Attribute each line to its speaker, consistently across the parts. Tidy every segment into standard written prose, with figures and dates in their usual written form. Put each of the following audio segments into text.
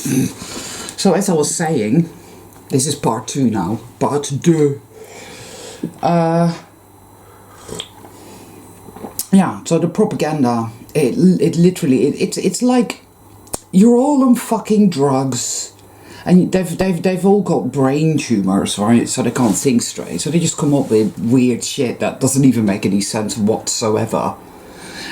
Speaker 1: So as I was saying, this is part 2 now. Part 2. Yeah, so the propaganda, it literally, it's like you're all on fucking drugs, and they've all got brain tumours, right? So they can't think straight. So they just come up with weird shit that doesn't even make any sense whatsoever.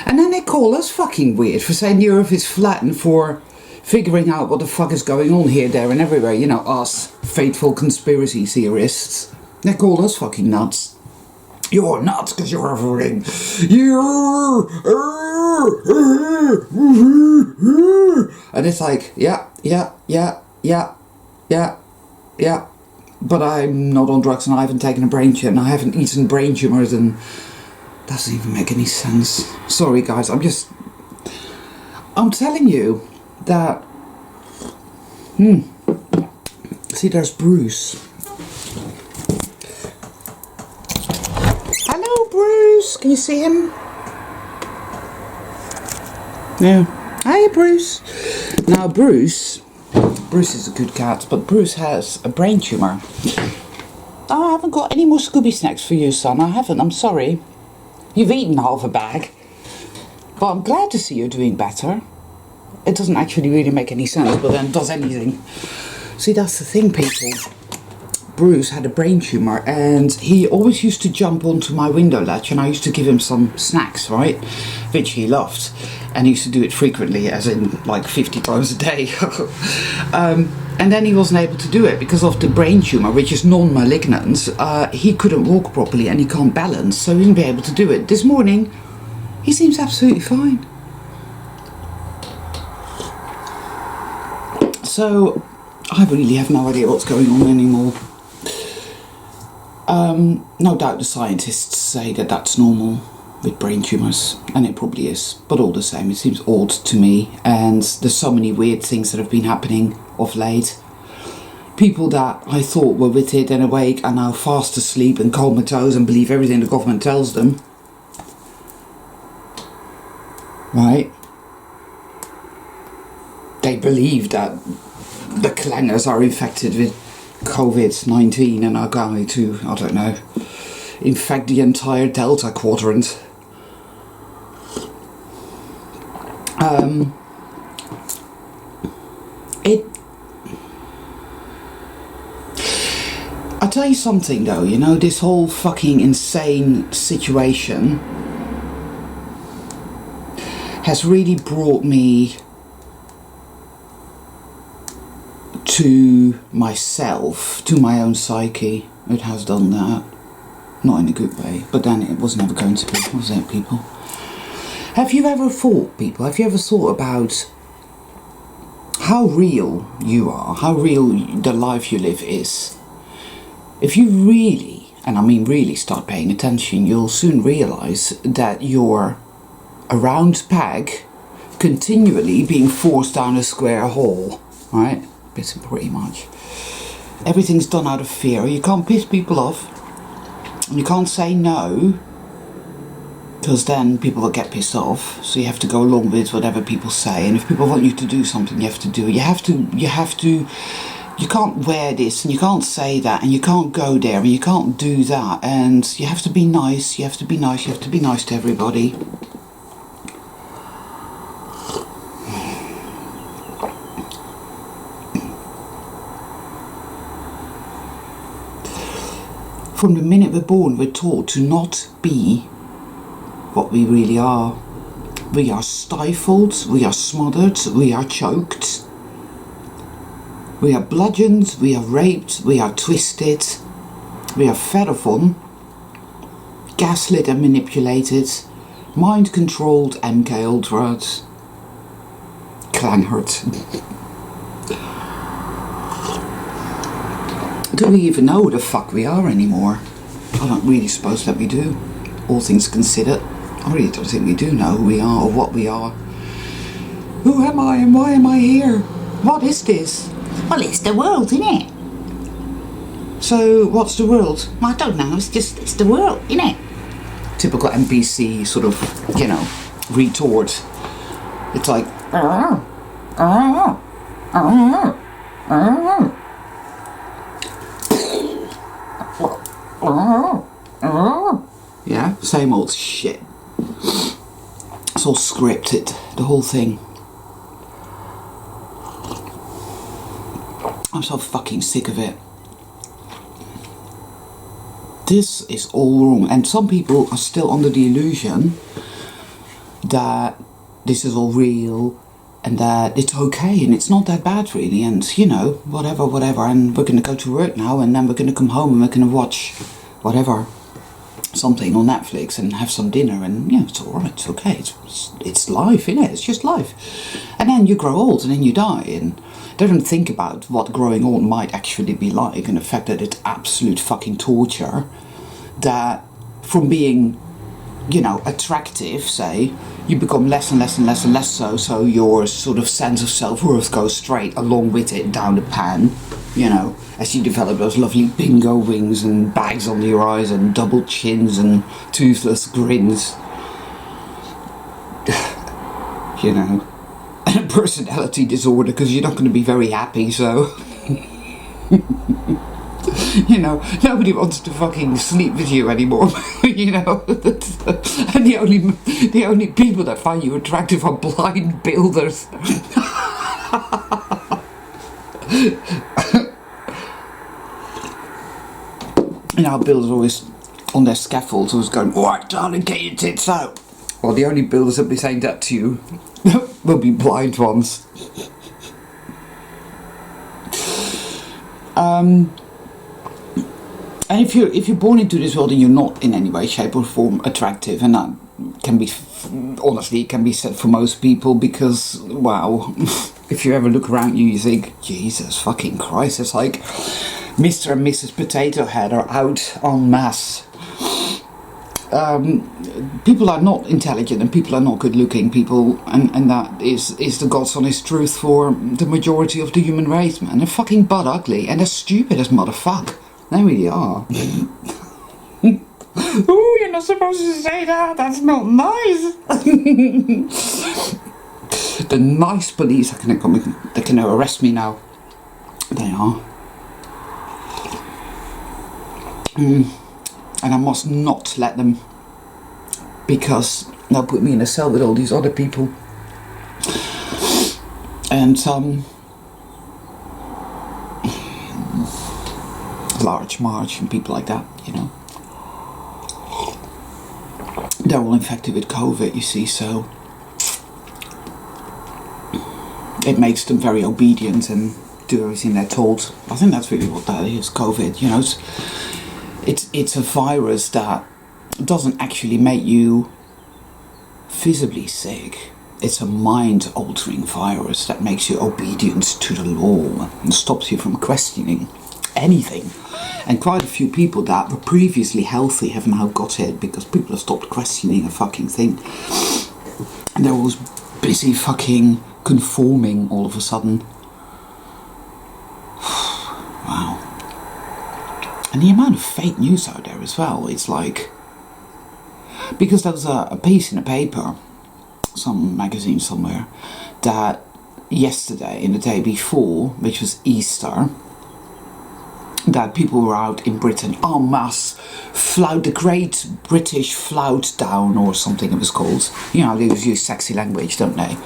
Speaker 1: And then they call us fucking weird for saying the earth is flat and for figuring out what the fuck is going on here, there and everywhere. You know, us faithful conspiracy theorists. They call us fucking nuts. You're nuts because you're fucking... And it's like, yeah. But I'm not on drugs and I haven't taken a brain tumor and I haven't eaten brain tumours and... Doesn't even make any sense. Sorry guys, I'm telling you that... See, there's Bruce. Hello, Bruce. Can you see him? Yeah. Hey, Bruce. Now, Bruce is a good cat, but Bruce has a brain tumour. Oh, I haven't got any more Scooby snacks for you, son. I haven't. I'm sorry. You've eaten half a bag. But I'm glad to see you're doing better. It doesn't actually really make any sense, but then does anything. See, that's the thing, people. Bruce had a brain tumour and he always used to jump onto my window ledge and I used to give him some snacks, right? Which he loved. And he used to do it frequently, as in like 50 times a day. And then he wasn't able to do it because of the brain tumour, which is non-malignant. He couldn't walk properly and he can't balance, so he wouldn't be able to do it. This morning, he seems absolutely fine. So, I really have no idea what's going on anymore. No doubt the scientists say that that's normal with brain tumours, and it probably is, but all the same, it seems odd to me, and there's so many weird things that have been happening of late. People that I thought were with it and awake are now fast asleep and comatose and believe everything the government tells them. Right? They believe that the clangers are infected with COVID-19 and are going to, I don't know, infect the entire Delta quadrant. I'll tell you something though, you know, this whole fucking insane situation has really brought me to myself, to my own psyche. It has done that. Not in a good way, but then it was never going to be, was it, people? Have you ever thought, people, have you ever thought about how real you are, how real the life you live is? If you really, and I mean really, start paying attention, you'll soon realise that you're a round peg continually being forced down a square hole, right? Pretty much. Everything's done out of fear. You can't piss people off. You can't say no, because then people will get pissed off. So you have to go along with whatever people say. And if people want you to do something, you have to do it. You can't wear this, and you can't say that, and you can't go there, and you can't do that. And you have to be nice, you have to be nice to everybody. From the minute we're born, we're taught to not be what we really are. We are stifled, we are smothered, we are choked. We are bludgeoned, we are raped, we are twisted, we are fed upon, gaslit and manipulated, mind-controlled MK Ultras, clangherd. Do we even know who the fuck we are anymore? I don't really suppose that we do. All things considered, I really don't think we do know who we are or what we are. Who am I and why am I here? What is this?
Speaker 2: Well, it's the world, isn't it?
Speaker 1: So, what's the world?
Speaker 2: I don't know, it's the world, isn't it?
Speaker 1: Typical NPC sort of, you know, retort. It's like, Yeah, same old shit. It's all scripted, the whole thing. I'm so fucking sick of it. This is all wrong, and some people are still under the illusion that this is all real and that it's okay and it's not that bad really, and you know, whatever, and we're gonna go to work now and then we're gonna come home and we're gonna watch whatever, something on Netflix and have some dinner, and yeah, it's alright, it's okay, it's life, innit? It's just life. And then you grow old and then you die, and they don't think about what growing old might actually be like, and the fact that it's absolute fucking torture, that from being, you know, attractive, say, you become less and less and less and less so your sort of sense of self-worth goes straight along with it down the pan, you know, as you develop those lovely bingo wings and bags under your eyes and double chins and toothless grins, you know, and a personality disorder because you're not going to be very happy, so you know, nobody wants to fucking sleep with you anymore, you know, and the only people that find you attractive are blind builders. You know, builders always on their scaffolds always going, "Alright, darling, get your tits out." Well, the only builders that will be saying that to you will be blind ones. And if you're born into this world and you're not in any way, shape or form attractive, and that can be, honestly, it can be said for most people, because, wow, if you ever look around you think, Jesus fucking Christ, it's like Mr. and Mrs. Potato Head are out en masse. People are not intelligent and people are not good looking people, and that is the God's honest truth for the majority of the human race, man. They're fucking butt ugly and they're stupid as motherfuck. They really are. Ooh, you're not supposed to say that. That's not nice. The nice police, they can arrest me now. They are. And I must not let them, because they'll put me in a cell with all these other people. And Large March and people like that, you know. They're all infected with COVID, you see, so it makes them very obedient and do everything they're told. I think that's really what that is, COVID, you know. It's a virus that doesn't actually make you visibly sick. It's a mind-altering virus that makes you obedient to the law and stops you from questioning anything. And quite a few people that were previously healthy have now got it because people have stopped questioning a fucking thing. And they're always busy fucking conforming all of a sudden. Wow. And the amount of fake news out there as well, it's like, because there was a piece in a paper, some magazine somewhere, that yesterday and the day before, which was Easter, that people were out in Britain en masse, the Great British Flout Down or something it was called. You know, they use sexy language, don't they?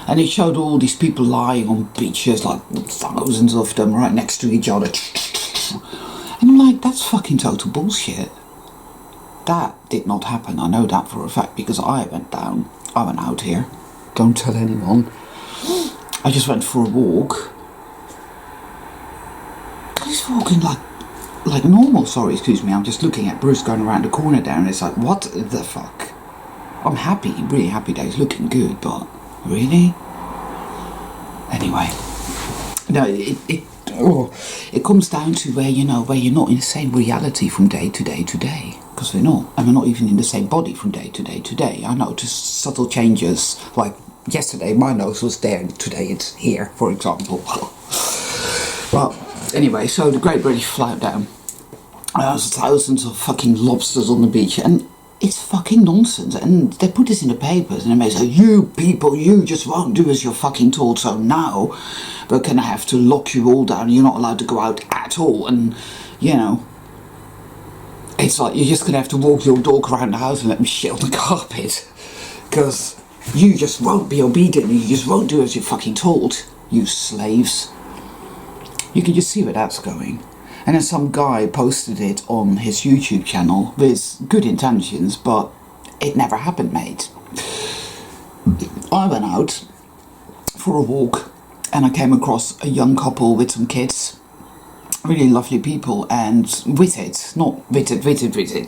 Speaker 1: And it showed all these people lying on beaches, like thousands of them right next to each other. And I'm like, that's fucking total bullshit. That did not happen. I know that for a fact because I went down. I went out here. Don't tell anyone. I just went for a walk. He's walking like normal. Sorry, excuse me. I'm just looking at Bruce going around the corner there, and it's like, what the fuck? I'm happy, really happy that he's looking good, but really? Anyway, no, it comes down to where you're not in the same reality from day to day to day, because we're not, and we're not even in the same body from day to day to day. I noticed subtle changes, like yesterday my nose was there, and today it's here, for example. Well, anyway, so the Great British Flout Down. There's thousands of fucking lobsters on the beach, and it's fucking nonsense. And they put this in the papers and they say, you people, you just won't do as you're fucking told, so now we're gonna have to lock you all down. You're not allowed to go out at all. And, you know, it's like you're just gonna have to walk your dog around the house and let me shit on the carpet. Because you just won't be obedient. You just won't do as you're fucking told, you slaves. You can just see where that's going. And then some guy posted it on his YouTube channel with good intentions, but it never happened, mate. I went out for a walk and I came across a young couple with some kids. Really lovely people, and witted, not witted,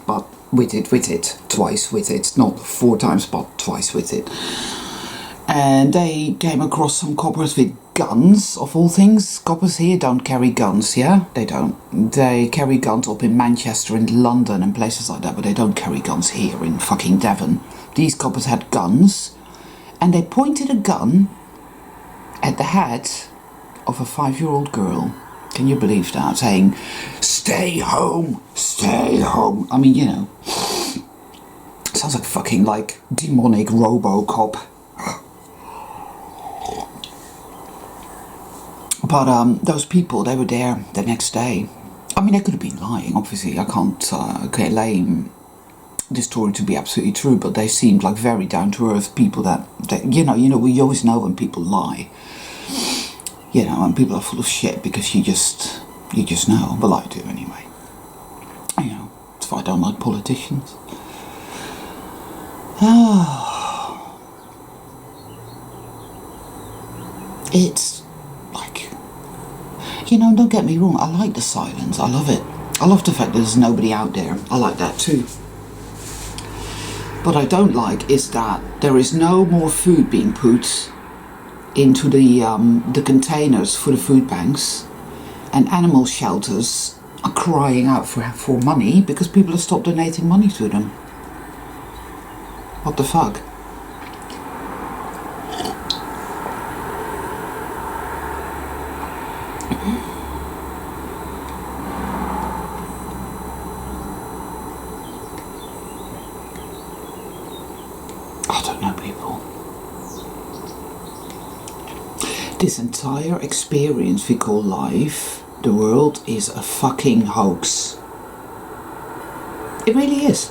Speaker 1: but witted, twice witted, not 4 times, but twice witted. And they came across some coppers with guns, of all things. Coppers here don't carry guns, yeah? They don't. They carry guns up in Manchester and London and places like that, but they don't carry guns here in fucking Devon. These coppers had guns, and they pointed a gun at the head of a 5-year-old girl. Can you believe that? Saying, stay home, stay home. I mean, you know, sounds like fucking like demonic RoboCop. But those people, they were there the next day. I mean, they could have been lying, obviously. I can't claim this story to be absolutely true, but they seemed like very down-to-earth people that you know, we always know when people lie. You know, and people are full of shit because you just know. Well, I do anyway. You know, that's why I don't like politicians. It's like, you know, don't get me wrong, I like the silence, I love it. I love the fact that there's nobody out there. I like that too. What I don't like is that there is no more food being put into the containers for the food banks, and animal shelters are crying out for money because people have stopped donating money to them. What the fuck? I don't know, people. This entire experience we call life, the world, is a fucking hoax. It really is.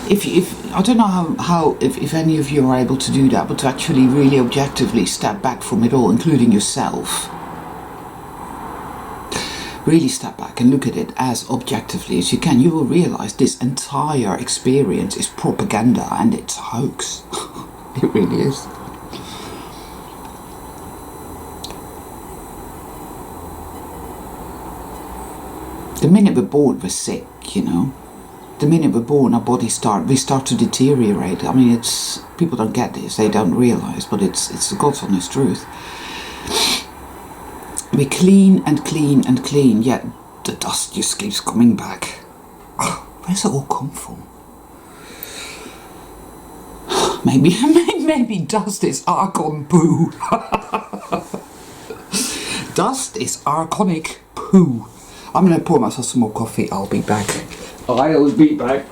Speaker 1: If I don't know how if any of you are able to do that, but to actually really objectively step back from it all, including yourself. Really step back and look at it as objectively as you can. You will realise this entire experience is propaganda and it's a hoax. It really is. The minute we're born, we're sick, you know. The minute we're born, our bodies we start to deteriorate. I mean, it's, people don't get this, they don't realise, but it's the God's honest truth. We clean and clean and clean, yet the dust just keeps coming back. Where's it all come from? Maybe dust is archon poo. Dust is archonic poo. I'm going to pour myself some more coffee. I'll be back. I'll be back.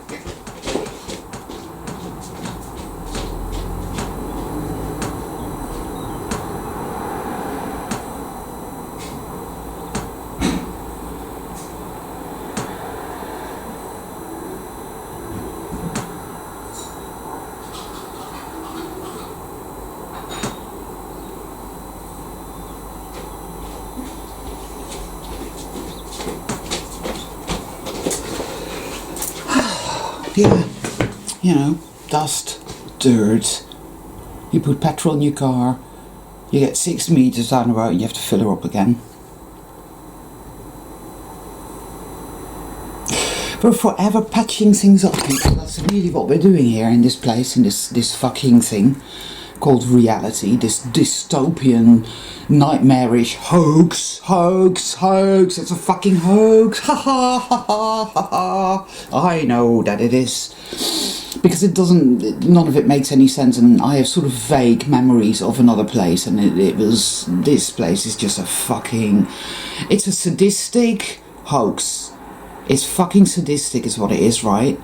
Speaker 1: Yeah, you know, dust, dirt. You put petrol in your car, you get 6 meters down the road and you have to fill her up again. We're forever patching things up, people. That's really what we're doing here in this place, in this fucking thing called reality, this dystopian, nightmarish hoax, it's a fucking hoax, ha ha ha ha ha ha. I know that it is, because none of it makes any sense, and I have sort of vague memories of another place, and this place is just it's a sadistic hoax. It's fucking sadistic is what it is, right?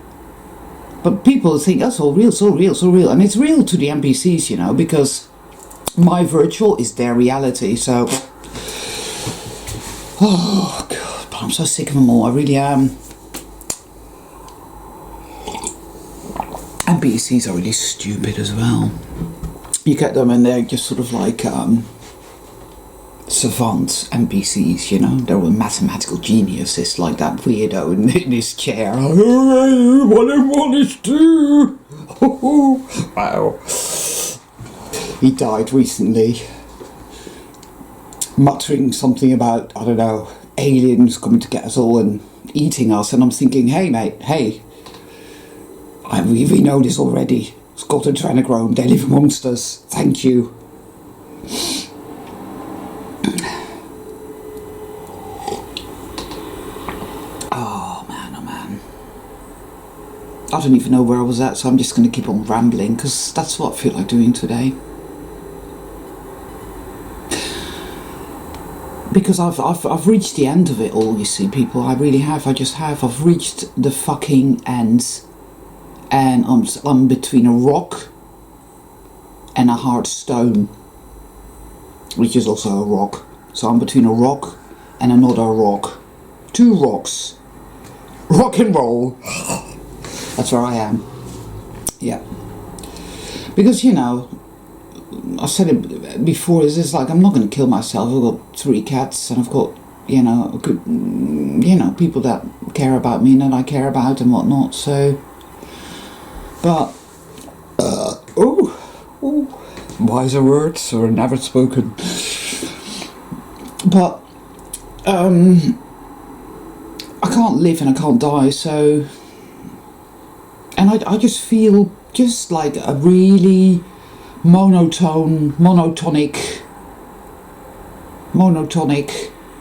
Speaker 1: But people think that's all real, so real, so real. And it's real to the NPCs, you know, because my virtual is their reality. So, oh, God, but I'm so sick of them all. I really am. NPCs are really stupid as well. You get them and they're just sort of like savant NPCs, you know. They're all mathematical geniuses, like that weirdo in his chair. What I want is to. Wow. He died recently, muttering something about, I don't know, aliens coming to get us all and eating us. And I'm thinking, hey mate, hey, we know this already. Scotland trying to grow, they live amongst us. Thank you. Oh man. I don't even know where I was at, so I'm just going to keep on rambling, because that's what I feel like doing today. Because I've reached the end of it all, you see, people. I really have. I just have. I've reached the fucking end. And I'm between a rock and a hard stone, which is also a rock. So I'm between a rock and another rock. Two rocks. Rock and roll. That's where I am. Yeah. Because, you know, I said it before, it's just like, I'm not going to kill myself. I've got 3 cats and I've got, you know, people that care about me and that I care about and whatnot. So, but, wiser words are never spoken. But, I can't live and I can't die, so, and I just feel just like a really monotonic,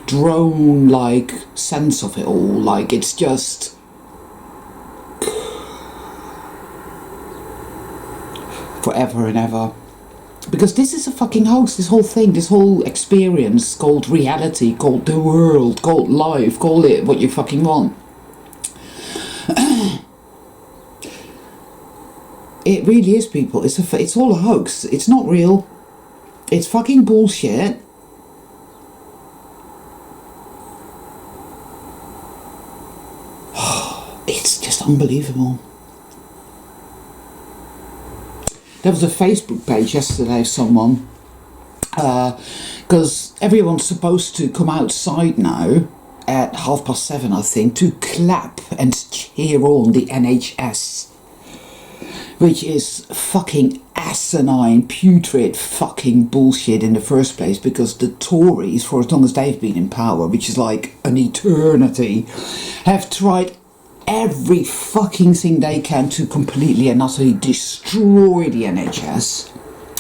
Speaker 1: drone-like sense of it all. Like, it's just forever and ever. Because this is a fucking hoax, this whole thing, this whole experience called reality, called the world, called life, call it what you fucking want. It really is, people. It's all a hoax. It's not real. It's fucking bullshit. It's just unbelievable. There was a Facebook page yesterday of someone, because everyone's supposed to come outside now at 7:30, I think, to clap and cheer on the NHS, which is fucking asinine, putrid fucking bullshit in the first place, because the Tories, for as long as they've been in power, which is like an eternity, have tried every fucking thing they can to completely and utterly destroy the NHS.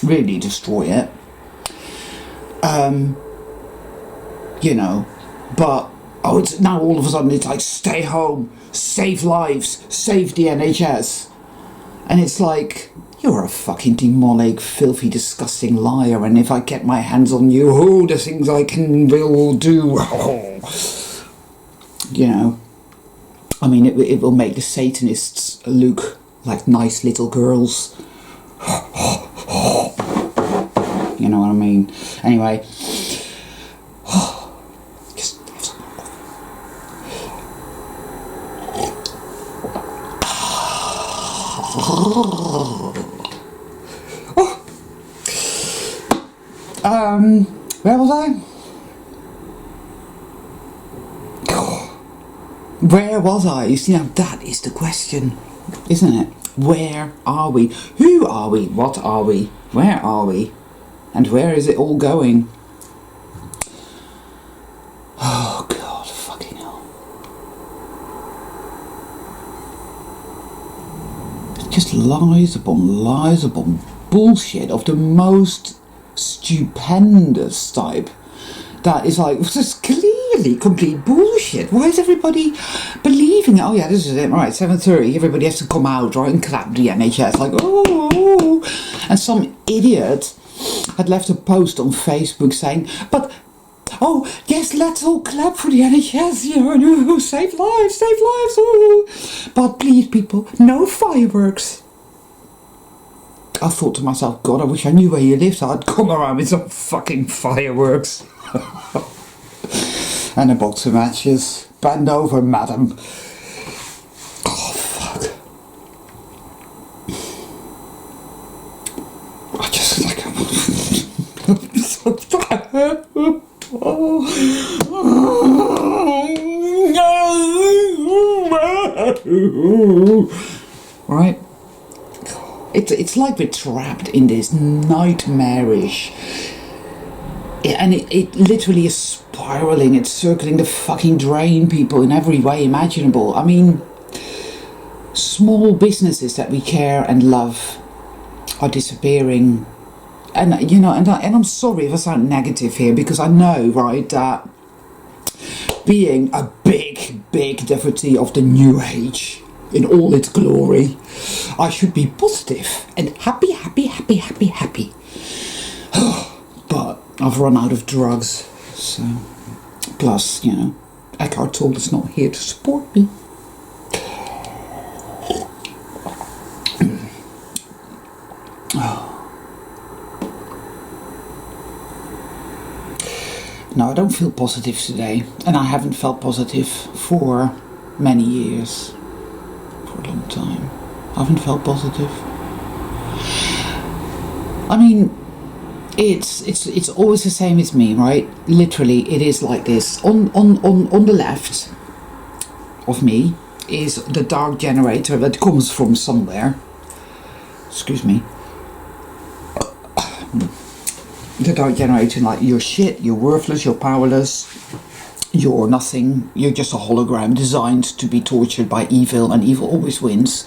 Speaker 1: Really destroy it. You know, but it's now all of a sudden it's like, stay home, save lives, save the NHS. And it's like, you're a fucking demonic, filthy, disgusting liar, and if I get my hands on you, the things I will do. You know, I mean, it will make the Satanists look like nice little girls. You know what I mean? Anyway. Where was I? Where was I? You see, now that is the question, isn't it? Where are we? Who are we? What are we? Where are we? And where is it all going? Oh God, fucking hell. It's just lies upon bullshit of the most stupendous type. That is like, this is clearly complete bullshit. Why is everybody believing it? Oh yeah, this is it. Right, 7:30, everybody has to come out, right, and clap the NHS. Like, oh. And some idiot had left a post on Facebook saying, but Oh, yes, let's all clap for the NHS, save lives, oh. But please, people, no fireworks. I thought to myself, God, I wish I knew where you lived, so I'd come around with some fucking fireworks. And a box of matches. Bend over, madam. Oh, fuck. I just like... Right? It's like we're trapped in this nightmarish... And it literally is spiralling, it's circling the fucking drain, people, in every way imaginable. I mean, small businesses that we care and love are disappearing. And, and I'm sorry if I sound negative here, because I know, right, that being a big devotee of the New Age in all its glory, I should be positive and happy. But I've run out of drugs, so... Plus, Eckhart Tolle is not here to support me. No, I don't feel positive today, and I haven't felt positive for many years. For a long time. I haven't felt positive. I mean... It's always the same as me, right? Literally, it is like this. On the left of me is the dark generator that comes from somewhere. Excuse me. The dark generator, like, you're shit, you're worthless, you're powerless, you're nothing, you're just a hologram designed to be tortured by evil, and evil always wins.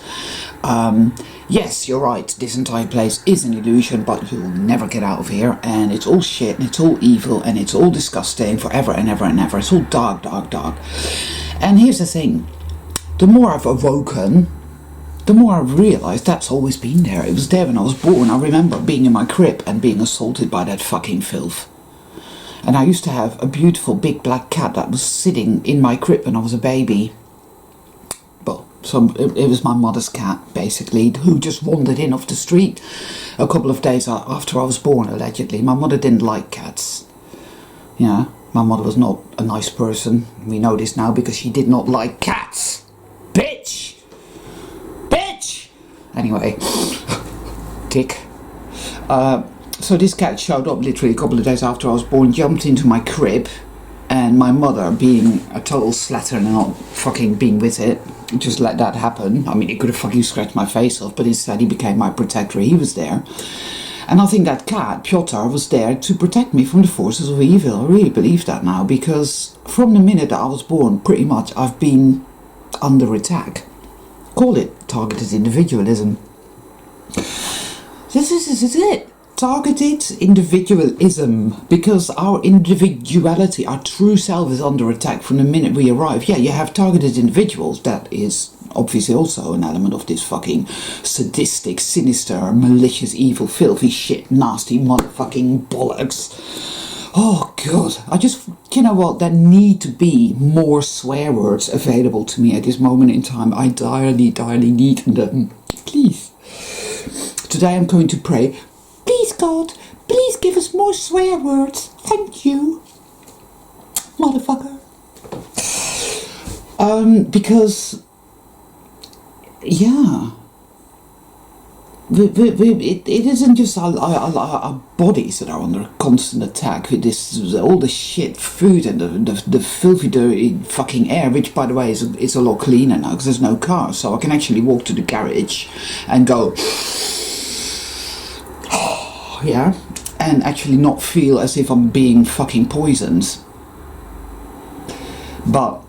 Speaker 1: Yes, you're right, this entire place is an illusion, but you'll never get out of here, and it's all shit, and it's all evil, and it's all disgusting forever and ever and ever. It's all dark. And here's the thing, the more I've awoken, the more I've realised that's always been there. It was there when I was born. I remember being in my crib and being assaulted by that fucking filth. And I used to have a beautiful big black cat that was sitting in my crib when I was a baby. So it was my mother's cat, basically, who just wandered in off the street a couple of days after I was born, allegedly. My mother didn't like cats. My mother was not a nice person. We know this now because she did not like cats. Bitch! Anyway, dick. So this cat showed up literally a couple of days after I was born, jumped into my crib, and my mother, being a total slattern and not fucking being with it, just let that happen. I mean, he could have fucking scratched my face off, but instead he became my protector. He was there. And I think that cat, Piotr, was there to protect me from the forces of evil. I really believe that now, because from the minute that I was born, pretty much I've been under attack. Call it targeted individualism. This is it. Targeted individualism, because our individuality, our true self, is under attack from the minute we arrive. Yeah, you have targeted individuals. That is obviously also an element of this fucking sadistic, sinister, malicious, evil, filthy shit, nasty motherfucking bollocks. Oh god, I just, there need to be more swear words available to me at this moment in time. I direly need them. Please. Today I'm going to pray, please God, please give us more swear words. Thank you. Motherfucker. Because, yeah, it isn't just our bodies that are under constant attack with this, all the shit food and the filthy, dirty fucking air, which, by the way, is a lot cleaner now because there's no car, so I can actually walk to the garage and go, yeah, and actually not feel as if I'm being fucking poisoned. But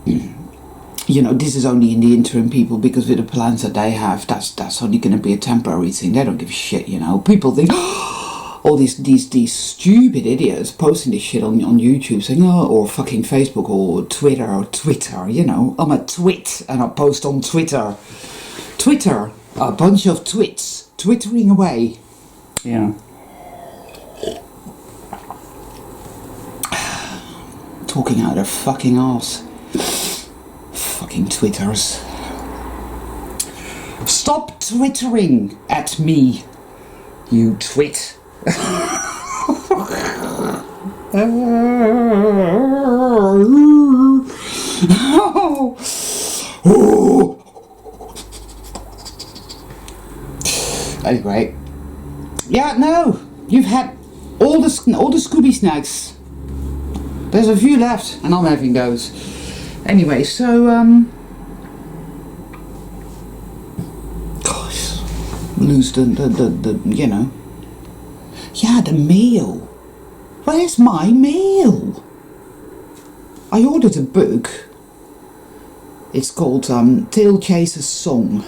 Speaker 1: this is only in the interim, people, because with the plans that they have, that's only going to be a temporary thing. They don't give a shit, People think, all these stupid idiots posting this shit on YouTube, saying, or fucking Facebook or Twitter, I'm a twit and I post on Twitter. Twitter, a bunch of twits, twittering away. talking out their fucking arse. Fucking Twitters. Stop twittering at me, you twit. Anyway, yeah, no, you've had all the Scooby snacks. There's a few left, and I'm having those. Anyway, so gosh, lose the you know, yeah, the mail. Where's my mail? I ordered a book. It's called Tail Chaser's Song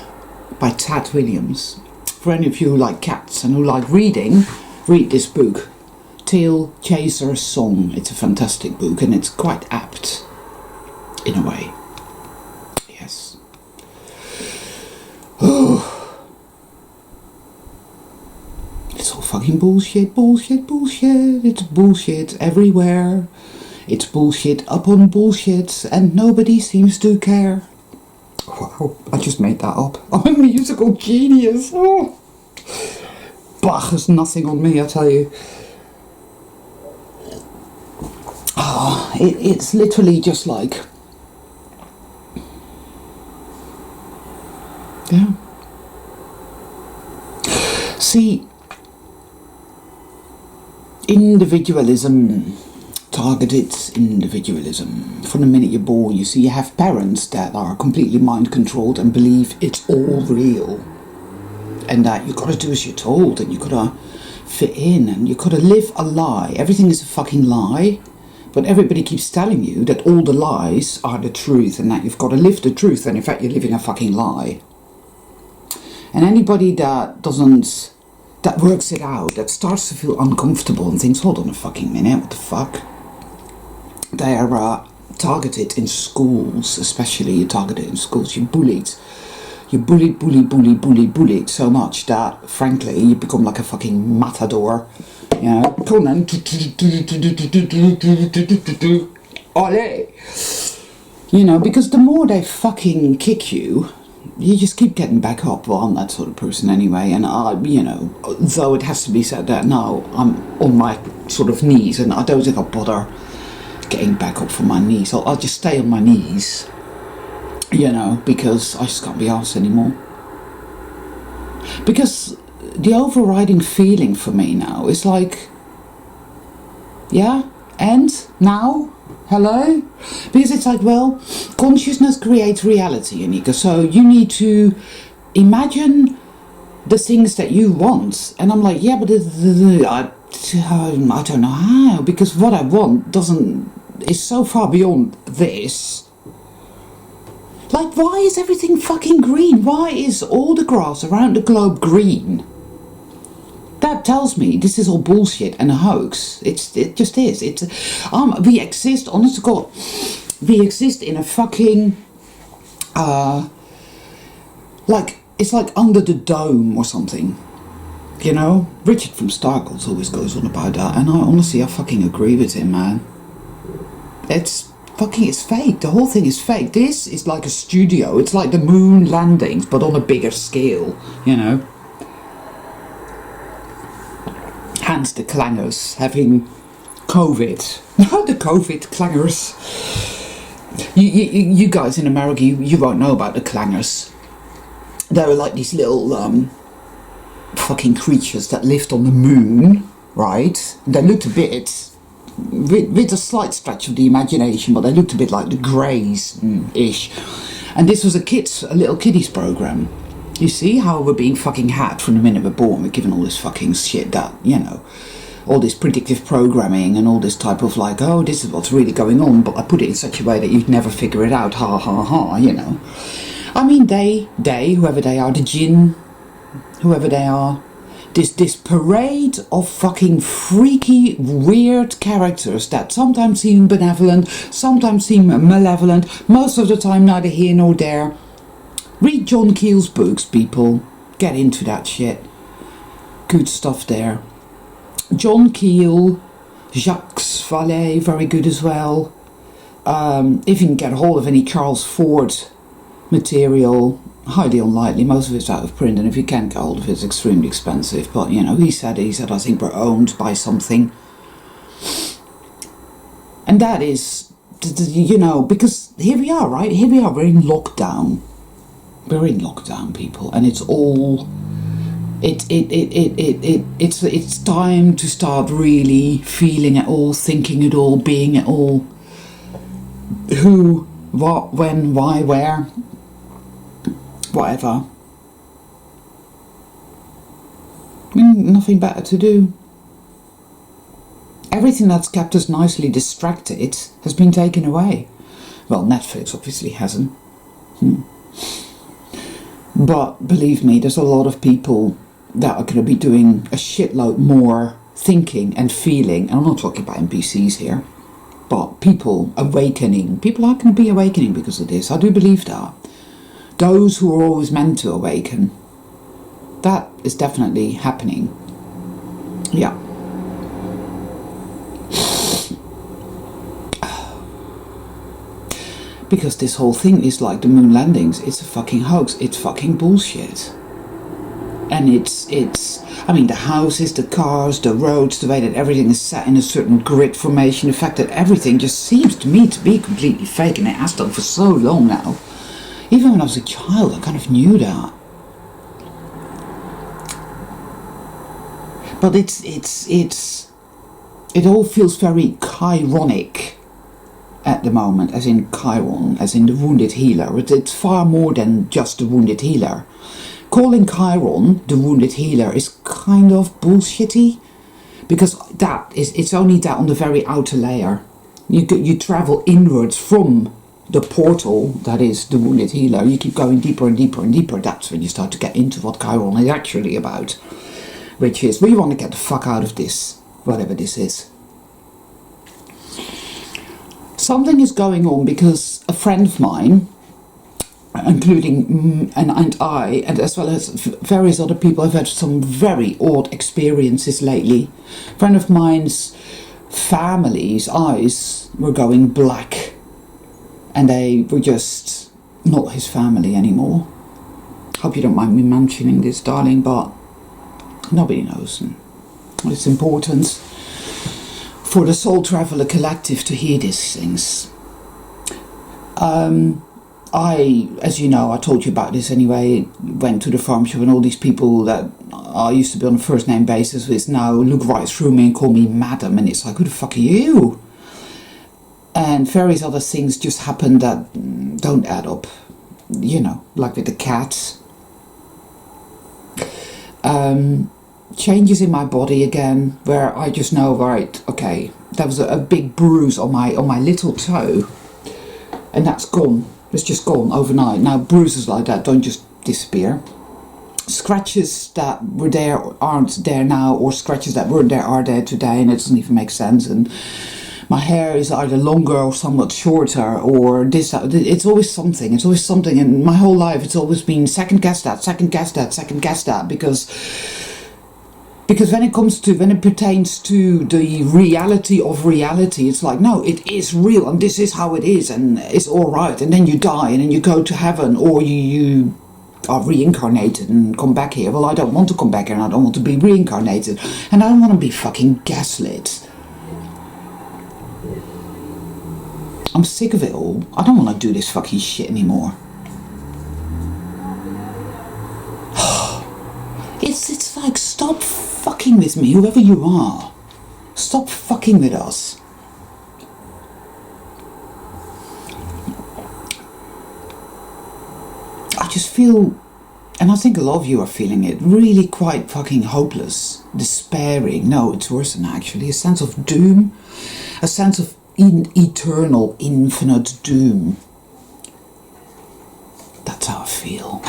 Speaker 1: by Tad Williams. For any of you who like cats and who like reading, read this book, Tail Chaser's Song. It's a fantastic book and it's quite apt, in a way. Yes. It's all fucking bullshit, bullshit, bullshit. It's bullshit everywhere. It's bullshit upon bullshit and nobody seems to care. Wow, I just made that up. I'm a musical genius. Oh. Bach has nothing on me, I tell you. Oh, it's literally just like... Yeah. See, individualism, targeted individualism. From the minute you're born, you see, you have parents that are completely mind controlled and believe it's all real, and that you gotta do as you're told, and you gotta fit in, and you gotta live a lie. Everything is a fucking lie, but everybody keeps telling you that all the lies are the truth, and that you've got to live the truth, and in fact you're living a fucking lie. And anybody that works it out, that starts to feel uncomfortable and thinks, hold on a fucking minute, what the fuck? They are targeted in schools, especially you're targeted in schools. You're bullied. You're bullied so much that, frankly, you become like a fucking matador. You know, come on, ole. You know, because the more they fucking kick you, you just keep getting back up. Well, I'm that sort of person anyway, and you know, though it has to be said that now I'm on my sort of knees, and I don't think I'll bother getting back up from my knees. I'll just stay on my knees, you know, because I just can't be arsed anymore. Because the overriding feeling for me now is like, yeah, and now? Hello? Because it's like, well, consciousness creates reality, Anika, so you need to imagine the things that you want. And I'm like, yeah, but I don't know how, because what I want is so far beyond this. Like, why is everything fucking green? Why is all the grass around the globe green? That tells me this is all bullshit and a hoax. It just is. We exist, honest to God, we exist in a fucking, like, it's like under the dome or something. You know? Richard from Stargles always goes on about that, and I fucking agree with him, man. It's fake. The whole thing is fake. This is like a studio. It's like the moon landings, but on a bigger scale, you know? Hence the clangers having COVID. The COVID clangers. You guys in America, you won't know about the clangers. They're like these little fucking creatures that lived on the moon, right? They looked a bit, with a slight stretch of the imagination, but they looked a bit like the Greys-ish. And this was a little kiddies program. You see how we're being fucking had from the minute we're born. We're given all this fucking shit that, you know, all this predictive programming and all this type of like, oh, this is what's really going on, but I put it in such a way that you'd never figure it out, ha ha ha, you know. I mean, they, whoever they are, the jinn, whoever they are, this parade of fucking freaky, weird characters that sometimes seem benevolent, sometimes seem malevolent, most of the time neither here nor there. Read John Keel's books, people. Get into that shit. Good stuff there. John Keel, Jacques Vallée, very good as well. If you can get hold of any Charles Ford material, highly unlikely, most of it's out of print, and if you can't get hold of it, it's extremely expensive. But you know, he said I think we're owned by something, and that is, you know, because here we are, right? Here we are, we're in lockdown, people, and it's all it's time to start really feeling it all, thinking it all, being it all. Who, what, when, why, where, whatever. Nothing better to do. Everything that's kept us nicely distracted has been taken away. Well, Netflix obviously hasn't. But believe me, there's a lot of people that are going to be doing a shitload more thinking and feeling. And I'm not talking about NPCs here, but people awakening. People are going to be awakening because of this. I do believe that. Those who are always meant to awaken. That is definitely happening. Yeah. Because this whole thing is like the moon landings. It's a fucking hoax. It's fucking bullshit. And it's I mean, the houses, the cars, the roads, the way that everything is set in a certain grid formation, the fact that everything just seems to me to be completely fake, and it has done for so long now. Even when I was a child, I kind of knew that. But it all feels very chironic at the moment, as in Chiron, as in the wounded healer. It's far more than just the wounded healer. Calling Chiron the wounded healer is kind of bullshitty, because it's only that on the very outer layer. You travel inwards from the portal that is the wounded healer. You keep going deeper and deeper and deeper. That's when you start to get into what Chiron is actually about, which is we want to get the fuck out of this, whatever this is. Something is going on because a friend of mine, including and I, and as well as various other people, have had some very odd experiences lately. A friend of mine's family's eyes were going black, and they were just not his family anymore. Hope you don't mind me mentioning this, darling, but nobody knows. And it's important for the Soul Traveller Collective to hear these things. I, as you know, I told you about this anyway, went to the farm shop, and all these people that I used to be on a first name basis with now look right through me and call me madam, and it's like, who the fuck are you? And various other things just happen that don't add up, you know, like with the cats. Changes in my body again, where I just know, right, okay, there was a big bruise on my little toe, and that's gone. It's just gone overnight. Now, bruises like that don't just disappear. Scratches that were there aren't there now, or scratches that weren't there are there today, and it doesn't even make sense. And my hair is either longer or somewhat shorter, or this, that. It's always something. It's always something. And my whole life, it's always been second guess that, because when it pertains to the reality of reality, it's like, no, it is real, and this is how it is, and it's all right. And then you die, and then you go to heaven, or you are reincarnated and come back here. Well, I don't want to come back here, and I don't want to be reincarnated, and I don't want to be fucking gaslit. I'm sick of it all. I don't want to do this fucking shit anymore. It's like, stop fucking with me, whoever you are. Stop fucking with us. I just feel, and I think a lot of you are feeling it, really quite fucking hopeless, despairing. No, it's worse than that, actually. A sense of doom, a sense of eternal, infinite doom. That's how I feel.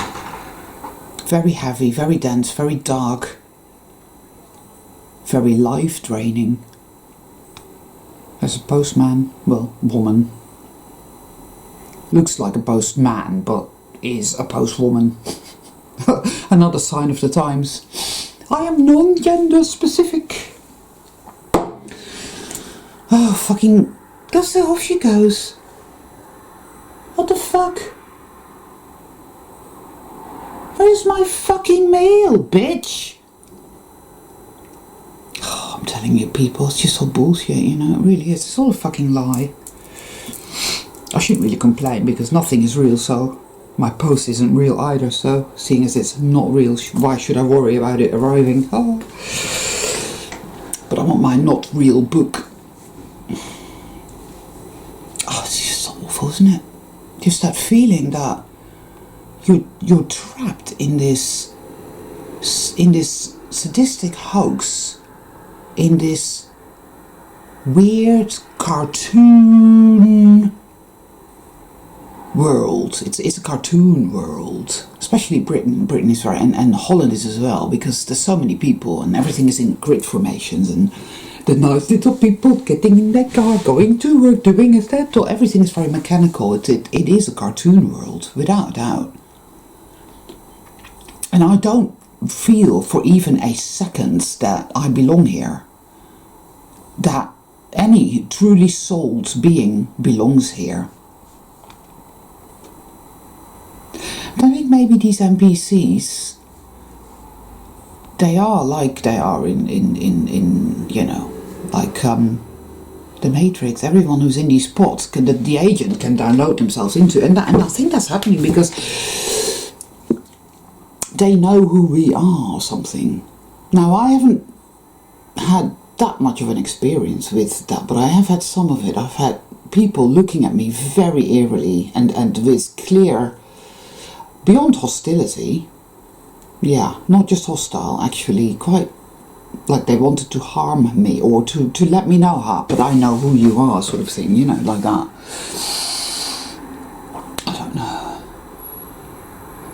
Speaker 1: Very heavy, very dense, very dark, very life draining. As a postman, well, woman, looks like a postman but is a postwoman. Another sign of the times. I am non-gender specific. Oh, fucking, so off she goes. What the fuck? Where's my fucking mail, bitch? Oh, I'm telling you, people, it's just all bullshit, you know, it really is. It's all a fucking lie. I shouldn't really complain because nothing is real, so my post isn't real either, so seeing as it's not real, why should I worry about it arriving? Oh. But I want my not real book. Oh, it's just so awful, isn't it? Just that feeling that you're trapped in this sadistic hoax, in this weird cartoon world. It's a cartoon world, especially Britain. Britain is very, and Holland is as well, because there's so many people and everything is in grid formations and the nice little people getting in their car, going to work, doing a that. Everything is very mechanical. It is a cartoon world, without a doubt. And I don't feel for even a second that I belong here, that any truly souled being belongs here. I think maybe these NPCs, they are like they are in you know, like the Matrix. Everyone who's in these pods, the agent can download themselves into, and I think that's happening because they know who we are or something. Now, I haven't had that much of an experience with that, but I have had some of it. I've had people looking at me very eerily and with clear, beyond hostility, yeah, not just hostile, actually quite like they wanted to harm me or to let me know how, but I know who you are, sort of thing, you know, like that. I don't know.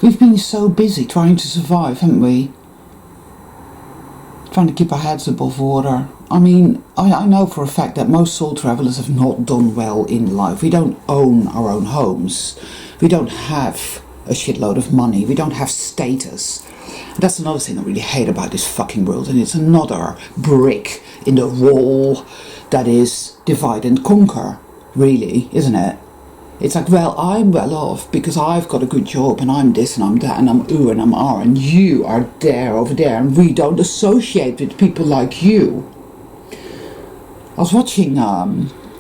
Speaker 1: We've been so busy trying to survive, haven't we? Trying to keep our heads above water. I mean, I know for a fact that most soul travelers have not done well in life. We don't own our own homes. We don't have a shitload of money. We don't have status. That's another thing I really hate about this fucking world, and it's another brick in the wall that is divide and conquer, really, isn't it? It's like, well, I'm well off because I've got a good job and I'm this and I'm that and I'm ooh and I'm ah, and you are there over there and we don't associate with people like you. I was watching a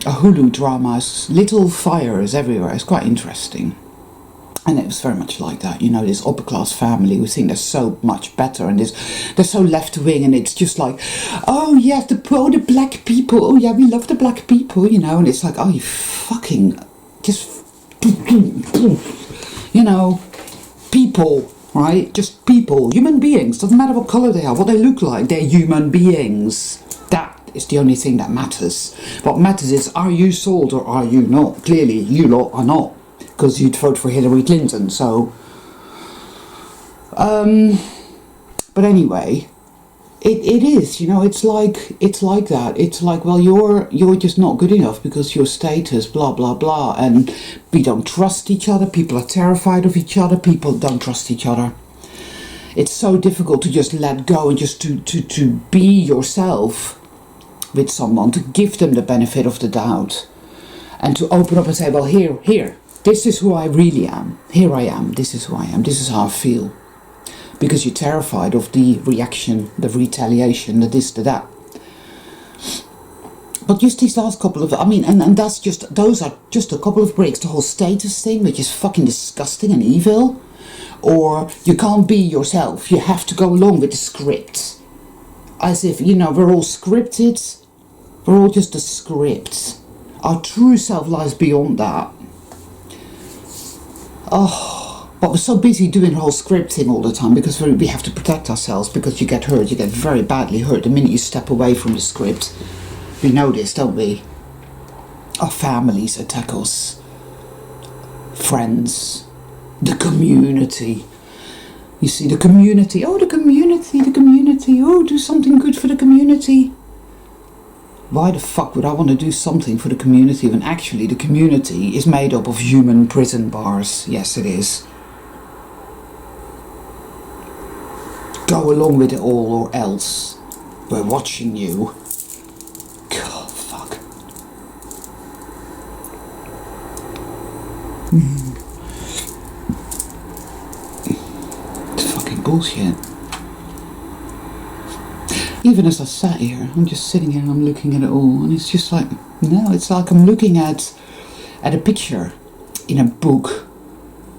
Speaker 1: Hulu drama, Little Fires Everywhere. It's quite interesting. And it was very much like that, you know, this upper class family who think they're so much better and they're so left wing, and it's just like, oh yes, the black people, oh yeah, we love the black people, you know, and it's like, oh you fucking, just, you know, people, right, just people, human beings, doesn't matter what colour they are, what they look like, they're human beings. That is the only thing that matters. What matters is, are you sold or are you not? Clearly you lot are not, because you'd vote for Hillary Clinton, so but anyway, it is, you know, it's like that. It's like, well, you're just not good enough because your status, blah blah blah, and we don't trust each other. People are terrified of each other. People don't trust each other. It's so difficult to just let go and just to be yourself with someone, to give them the benefit of the doubt, and to open up and say, well, here, this is who I really am. Here I am. This is who I am. This is how I feel. Because you're terrified of the reaction, the retaliation, the this, the that. But just these last couple of, I mean, and that's just, those are just a couple of breaks. The whole status thing, which is fucking disgusting and evil. Or you can't be yourself. You have to go along with the script. As if, you know, we're all scripted. We're all just a script. Our true self lies beyond that. Oh, but we're so busy doing the whole script thing all the time because we have to protect ourselves, because you get hurt, you get very badly hurt the minute you step away from the script. We know this, don't we? Our families attack us. Friends. The community. You see, the community. Oh, the community. Oh, do something good for the community. Why the fuck would I want to do something for the community when actually the community is made up of human prison bars? Yes, it is. Go along with it all or else. We're watching you. God, fuck. It's fucking bullshit. Even as I sat here, I'm just sitting here and I'm looking at it all, and it's just like, no, it's like I'm looking at a picture in a book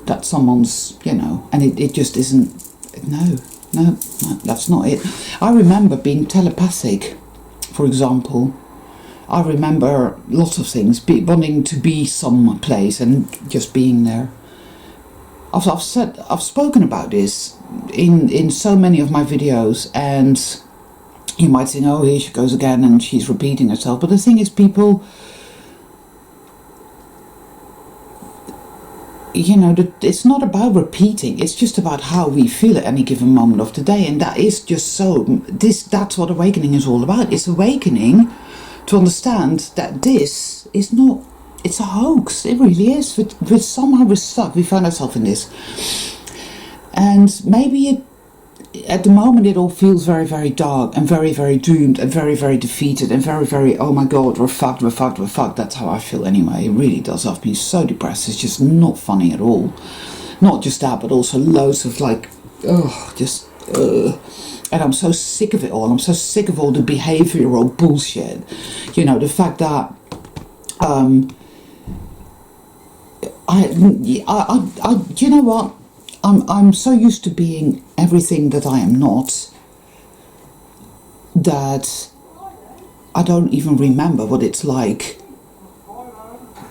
Speaker 1: that someone's, and it just isn't. No, that's not it. I remember being telepathic, for example. I remember lots of things, wanting to be some place and just being there. I've spoken about this in so many of my videos, and you might think, oh, here she goes again and she's repeating herself. But the thing is, people, it's not about repeating, it's just about how we feel at any given moment of the day. And that is just that's what awakening is all about. It's awakening to understand that this is not, it's a hoax. It really is. We're stuck. We find ourselves in this. And maybe at the moment it all feels very, very dark and very, very doomed and very, very defeated and very, very, oh my God, we're fucked. That's how I feel anyway. It really does. I've been so depressed. It's just not funny at all. Not just that, but also loads of and I'm so sick of it all. I'm so sick of all the behavioural bullshit. The fact that you know what? I'm so used to being everything that I am not, that I don't even remember what it's like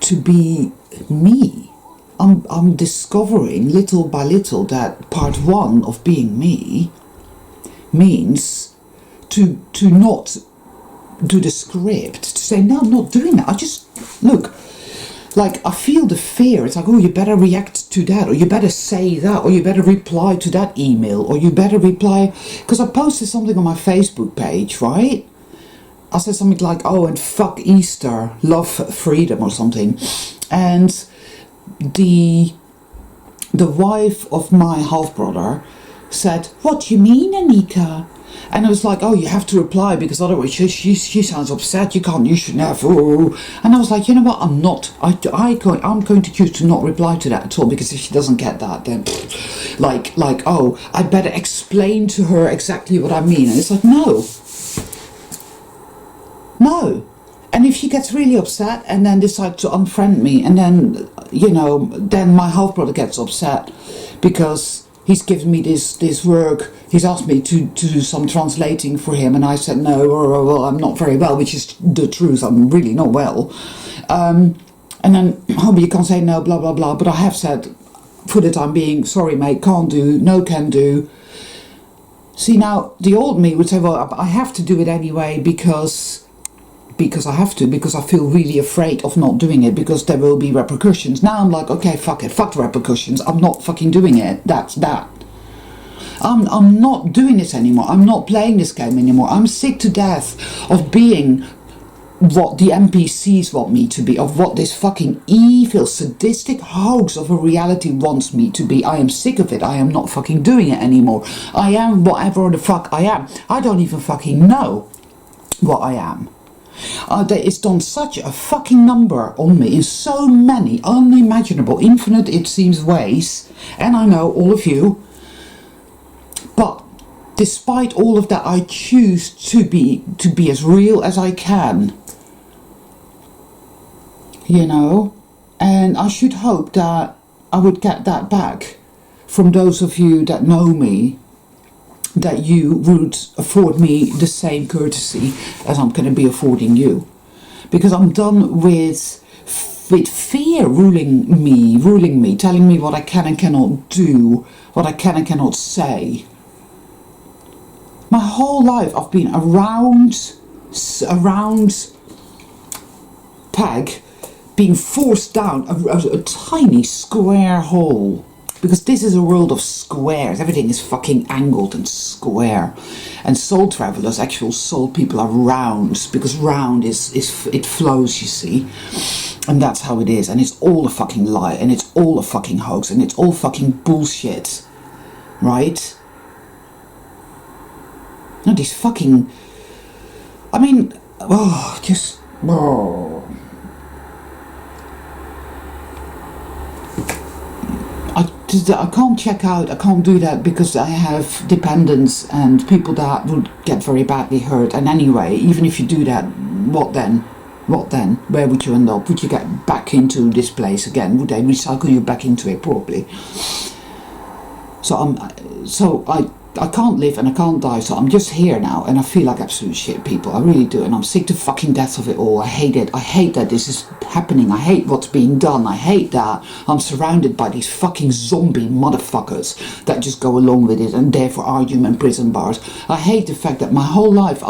Speaker 1: to be me. I'm discovering little by little that part one of being me means to not do the script, to say, no, I'm not doing that. I just, look, like, I feel the fear. It's like, oh, you better react to that, or you better say that, or you better reply to that email, or you better reply, because I posted something on my Facebook page, right? I said something like, oh, and fuck Easter, love freedom, or something. And the wife of my half-brother said, what do you mean, Anika? And I was like, oh, you have to reply, because otherwise she sounds upset. You should never. And I was like, you know what? I'm going to choose to not reply to that at all, because if she doesn't get that, then oh, I'd better explain to her exactly what I mean. And it's like, no. And if she gets really upset and then decides to unfriend me, and then, then my half-brother gets upset because he's given me this work. He's asked me to do some translating for him, and I said no, or well, I'm not very well, which is the truth. I'm really not well. And then, oh, but you can't say no, blah, blah, blah. But I have said, for the time being, sorry, mate, can't do, no can do. See, now, the old me would say, well, I have to do it anyway because I have to, because I feel really afraid of not doing it, because there will be repercussions. Now I'm like, okay, fuck it, fuck the repercussions. I'm not fucking doing it. That's that. I'm not doing this anymore. I'm not playing this game anymore. I'm sick to death of being what the NPCs want me to be, of what this fucking evil, sadistic hoax of a reality wants me to be. I am sick of it. I am not fucking doing it anymore. I am whatever the fuck I am. I don't even fucking know what I am. It's done such a fucking number on me in so many unimaginable, infinite, it seems, ways. And I know all of you. But despite all of that, I choose to be as real as I can. And I should hope that I would get that back from those of you that know me, that you would afford me the same courtesy as I'm going to be affording you. Because I'm done with fear ruling me, telling me what I can and cannot do, what I can and cannot say. My whole life I've been around peg, being forced down a tiny square hole. Because this is a world of squares. Everything is fucking angled and square. And soul travelers, actual soul people, are round. Because round it flows, you see. And that's how it is. And it's all a fucking lie. And it's all a fucking hoax. And it's all fucking bullshit. Right? No, these fucking... I mean... Oh, just... Oh... I can't check out, I can't do that because I have dependents and people that would get very badly hurt. And anyway, even if you do that, what then? What then? Where would you end up? Would you get back into this place again? Would they recycle you back into it? Probably. So I can't live and I can't die, so I'm just here now, and I feel like absolute shit, people. I really do, and I'm sick to fucking death of it all. I hate it. I hate that this is happening. I hate what's being done. I hate that I'm surrounded by these fucking zombie motherfuckers that just go along with it and therefore argue in prison bars. I hate the fact that my whole life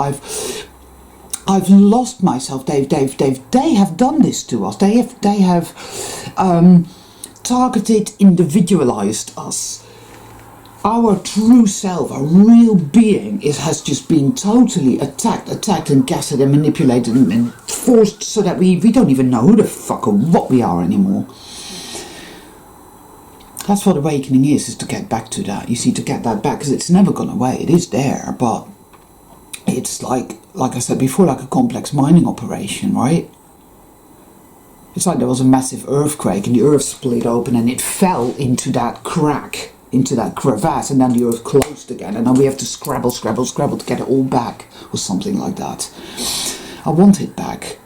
Speaker 1: I've lost myself. They have done this to us. They have targeted, individualized us. Our true self, our real being, has just been totally attacked and gaslit and manipulated and forced so that we don't even know who the fuck or what we are anymore. That's what awakening is to get back to that. You see, to get that back, because it's never gone away. It is there, but it's like I said before, like a complex mining operation, right? It's like there was a massive earthquake and the earth split open and it fell into that crack, into that crevasse, and then the earth closed again, and then we have to scrabble to get it all back, or something like that. I want it back.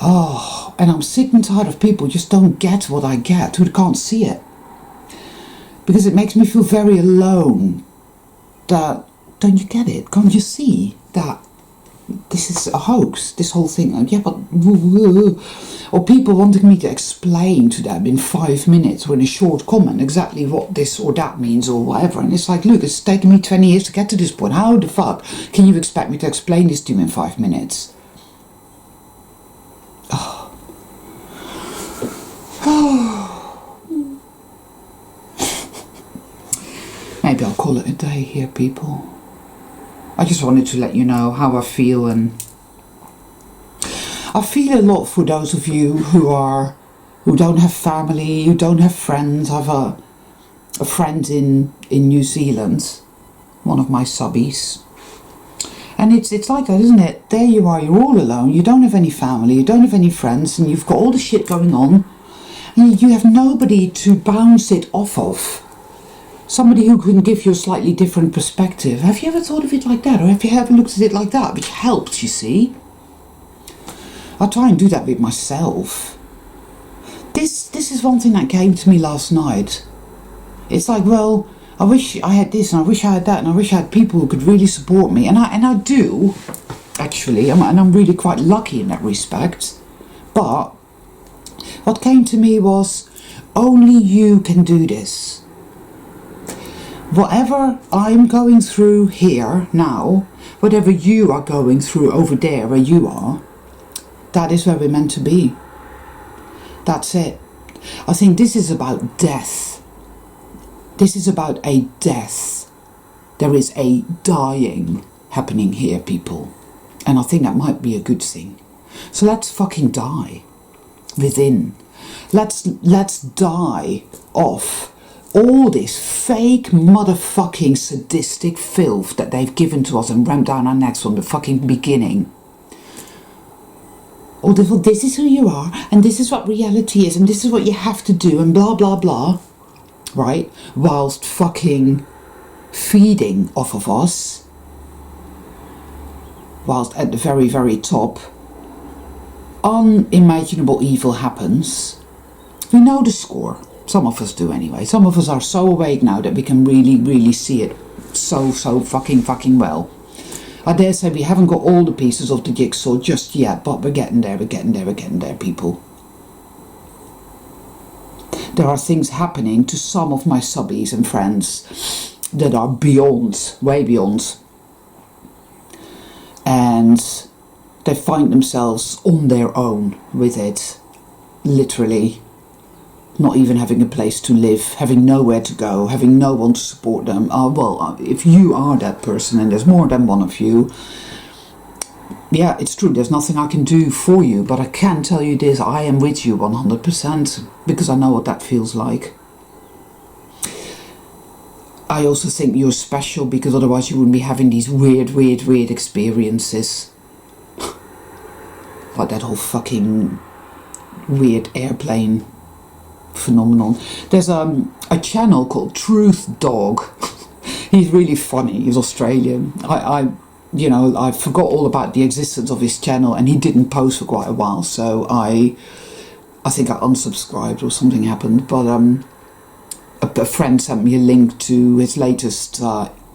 Speaker 1: Oh, and I'm sick and tired of people just don't get what I get, who can't see it. Because it makes me feel very alone. That, don't you get it? Can't you see that this is a hoax, this whole thing? Yeah, but... Or people wanting me to explain to them in 5 minutes or in a short comment exactly what this or that means or whatever. And it's like, look, it's taken me 20 years to get to this point. How the fuck can you expect me to explain this to you in 5 minutes? Oh. Maybe I'll call it a day here, people. I just wanted to let you know how I feel, and I feel a lot for those of you who don't have family, who don't have friends. I have a friend in New Zealand, one of my subbies. And it's like that, isn't it? There you are, you're all alone, you don't have any family, you don't have any friends, and you've got all the shit going on, and you have nobody to bounce it off of. Somebody who can give you a slightly different perspective. Have you ever thought of it like that? Or have you ever looked at it like that? Which helps, you see. I try and do that with myself. This is one thing that came to me last night. It's like, well, I wish I had this, and I wish I had that, and I wish I had people who could really support me. And I do, actually, and I'm really quite lucky in that respect. But what came to me was, only you can do this. Whatever I'm going through here now, whatever you are going through over there where you are, that is where we're meant to be. That's it. I think this is about death. This is about a death. There is a dying happening here, people. And I think that might be a good thing. So let's fucking die within. Let's die off all this fake motherfucking sadistic filth that they've given to us and rammed down our necks from the fucking beginning. Oh, well, this is who you are, and this is what reality is, and this is what you have to do, and blah blah blah, right? Whilst fucking feeding off of us, whilst at the very, very top, unimaginable evil happens. We know the score. Some of us do anyway. Some of us are so awake now that we can really, really see it so fucking well. I dare say we haven't got all the pieces of the jigsaw just yet, but we're getting there, people. There are things happening to some of my subbies and friends that are beyond, way beyond. And they find themselves on their own with it, literally. Not even having a place to live, having nowhere to go, having no one to support them. If you are that person, and there's more than one of you, yeah, it's true, there's nothing I can do for you, but I can tell you this, I am with you 100%, because I know what that feels like. I also think you're special, because otherwise you wouldn't be having these weird experiences. Like that whole fucking weird airplane phenomenal. There's a channel called Truth Dog. He's really funny. He's Australian. I forgot all about the existence of his channel, and he didn't post for quite a while, so I think I unsubscribed or something happened. But a friend sent me a link to his latest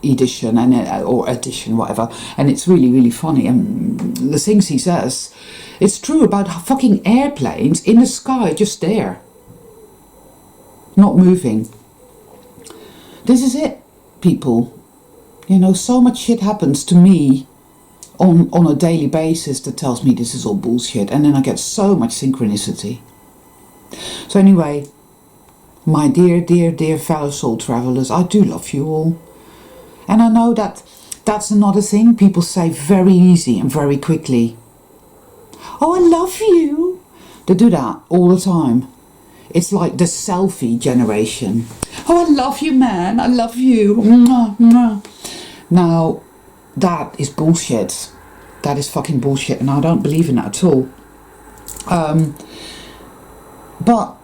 Speaker 1: edition or edition, whatever, and it's really, really funny. And the things he says, it's true about fucking airplanes in the sky, just there, not moving. This is it, people. So much shit happens to me on a daily basis that tells me this is all bullshit, and then I get so much synchronicity. So anyway, my dear, dear, dear fellow soul travelers, I do love you all. And I know that that's another thing people say very easy and very quickly. Oh, I love you. They do that all the time. It's like the selfie generation. Oh, I love you, man. I love you. Mwah, mwah. Now, that is bullshit. That is fucking bullshit, and I don't believe in that at all. But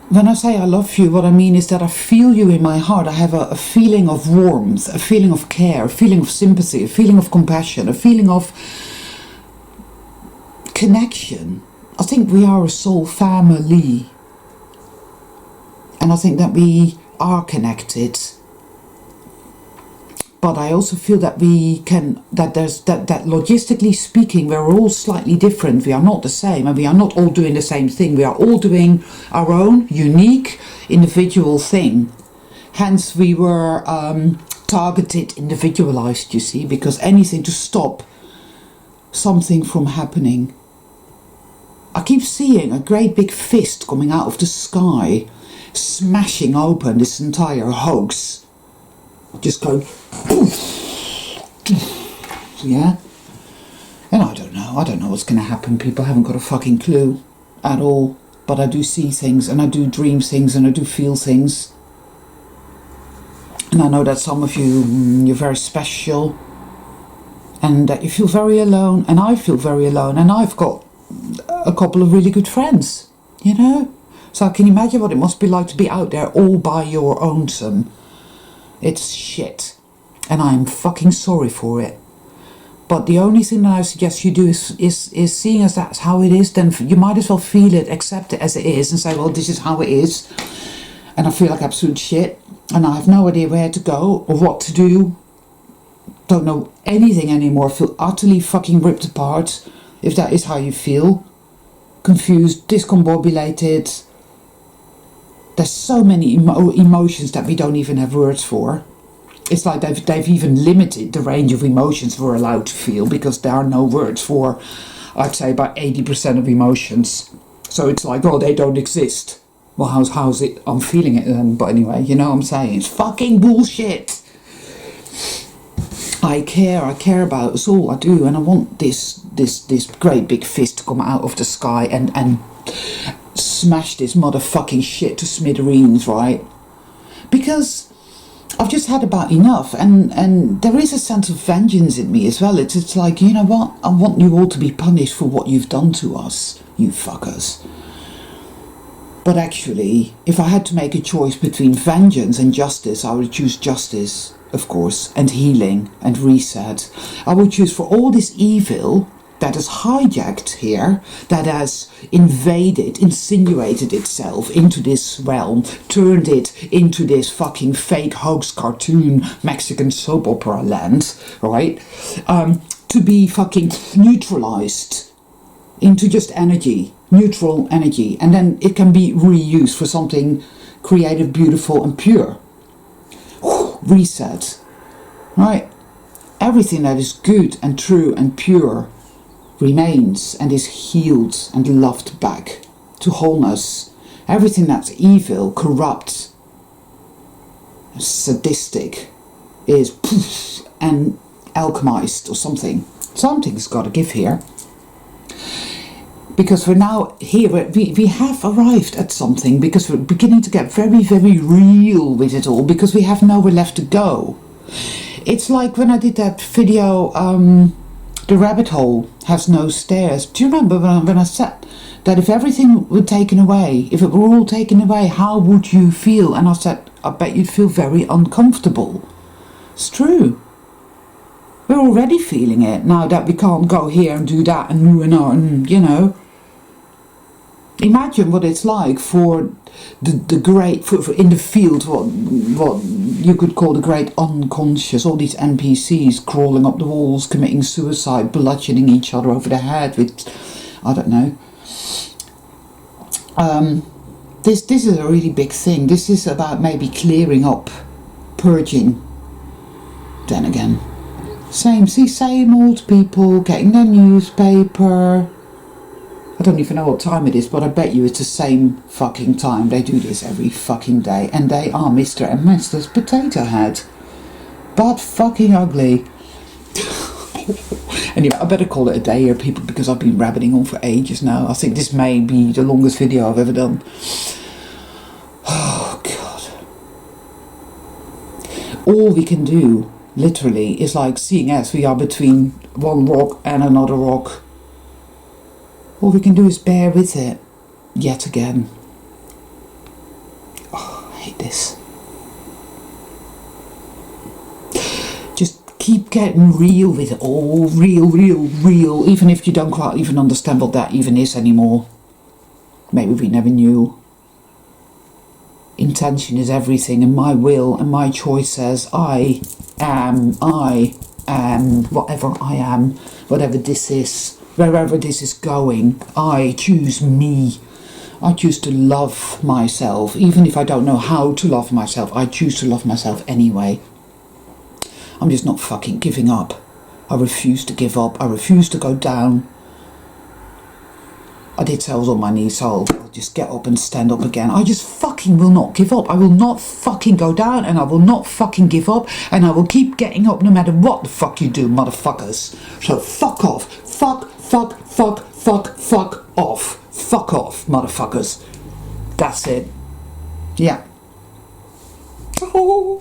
Speaker 1: when I say I love you, what I mean is that I feel you in my heart. I have a feeling of warmth, a feeling of care, a feeling of sympathy, a feeling of compassion, a feeling of connection. I think we are a soul family. And I think that we are connected. But I also feel that that logistically speaking, we're all slightly different. We are not the same, and we are not all doing the same thing. We are all doing our own unique individual thing. Hence we were targeted, individualized, you see, because anything to stop something from happening. I keep seeing a great big fist coming out of the sky, smashing open this entire hoax. Just going, yeah. And I don't know what's going to happen. People haven't got a fucking clue at all. But I do see things, and I do dream things, and I do feel things. And I know that some of you, you're very special, and that you feel very alone, and I feel very alone, and I've got a couple of really good friends, So I can imagine what it must be like to be out there all by your own son. It's shit, and I'm fucking sorry for it. But the only thing that I suggest you do is seeing as that's how it is, then you might as well feel it, accept it as it is, and say, well, this is how it is, and I feel like absolute shit, and I have no idea where to go or what to do. Don't know anything anymore. I feel utterly fucking ripped apart, if that is how you feel. Confused, discombobulated. There's so many emotions that we don't even have words for. It's like they've even limited the range of emotions we're allowed to feel, because there are no words for, I'd say, about 80% of emotions. So it's like, oh, they don't exist. Well, how's it? I'm feeling it then. But anyway, you know what I'm saying? It's fucking bullshit. I care about us all. I do, and I want this great big fist to come out of the sky and smash this motherfucking shit to smithereens, right? Because I've just had about enough, and there is a sense of vengeance in me as well. It's like, you know what? I want you all to be punished for what you've done to us, you fuckers. But actually, if I had to make a choice between vengeance and justice, I would choose justice, of course, and healing and reset. I would choose for all this evil that has hijacked here, that has invaded, insinuated itself into this realm, turned it into this fucking fake hoax cartoon Mexican soap opera land, right? To be fucking neutralized into just energy, neutral energy, and then it can be reused for something creative, beautiful, and pure. Reset, right? Everything that is good and true and pure remains and is healed and loved back to wholeness. Everything that's evil, corrupt, sadistic is poof, and alchemized or something. Something's got to give here. Because we're now here, we have arrived at something, because we're beginning to get very, very real with it all, because we have nowhere left to go. It's like when I did that video, The Rabbit Hole, has no stairs. Do you remember when I said that if everything were taken away, if it were all taken away, how would you feel? And I said, I bet you'd feel very uncomfortable. It's true. We're already feeling it now that we can't go here and do that and ruin our, and, you know. Imagine what it's like for the great, for in the field, what you could call the great unconscious, all these NPCs crawling up the walls, committing suicide, bludgeoning each other over the head with, I don't know. This is a really big thing. This is about maybe clearing up, purging. Then again, same old people getting their newspaper. I don't even know what time it is, but I bet you it's the same fucking time. They do this every fucking day, and they are Mr. and Mrs. Potato Head. But fucking ugly. Anyway, I better call it a day here, people, because I've been rabbiting on for ages now. I think this may be the longest video I've ever done. Oh, God. All we can do, literally, is like seeing as we are between one rock and another rock. All we can do is bear with it, yet again. Oh, I hate this. Just keep getting real with it all. Real. Even if you don't quite even understand what that even is anymore. Maybe we never knew. Intention is everything, and my will and my choice says I am, whatever I am, whatever this is. Wherever this is going, I choose me. I choose to love myself. Even if I don't know how to love myself, I choose to love myself anyway. I'm just not fucking giving up. I refuse to give up. I refuse to go down. I did say I was on my knees, so I'll just get up and stand up again. I just fucking will not give up. I will not fucking go down, and I will not fucking give up, and I will keep getting up no matter what the fuck you do, motherfuckers. So fuck off. Fuck off. Fuck off, motherfuckers. That's it. Yeah. Oh.